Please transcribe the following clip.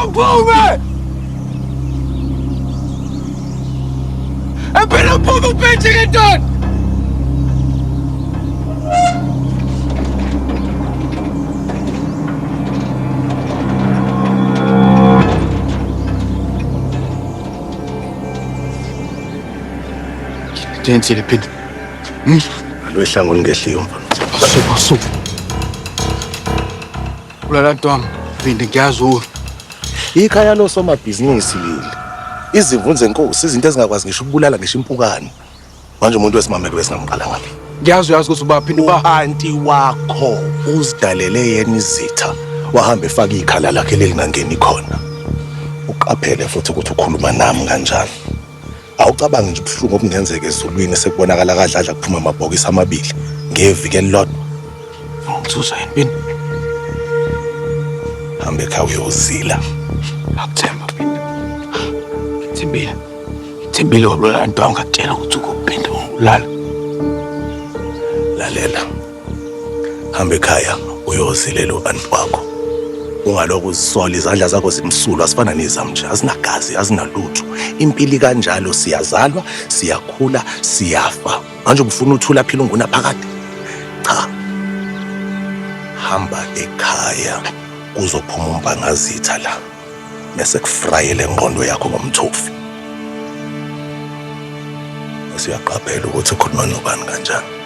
uphume! Phela uphume uphethe ke ntoni? Ngiyenzile phela. Alwehlanga ngehliyo mfana. Suka. Ulala ntwami, phinde ngiyazi Ikhaya losomabhizinisi leli. Izimvu zenkosi izinto ezingakwazi ngisho ukubulala ngisho impukane. Manje umuntu wesimamelo wesingamqala ngapi? Ngiyazi ukuthi ubaphinde Anti wakho uzidalele yena izitha. Wahamba efaka ikhala lakhe lelingangeni khona. Uqaphele futhi ukuthi ukhuluma nami kanjani. Awucabangi nje ubuhlungu obungenzeka ezulwini sekubonakala kadladla kuphuma amabhokisi amabili ngeviki elilodwa. Ngithuza yini? Hambe ekhaya uyozila. Akuthemba phinde. Thembile wabulala ntwami ngatshela ukuthi ukuphinde ulala. Lalela. Hambe ekhaya uyozilela u-anti wakho. Ungaloku uzisola izandla zakho zimsulwa asifana nezam nje azinagazi azinalutho. Impilo kanjalo siyazalwa, siyakhula, siyafa. Manje ufuna uthula phila unguna phakade. Cha. Hamba ekhaya kuzophuma umbangazitha la. Bese kufrayele ingqondo yakho ngomthofi. Usiyaqaphela ukuthi ukhuluma nobani kanjani.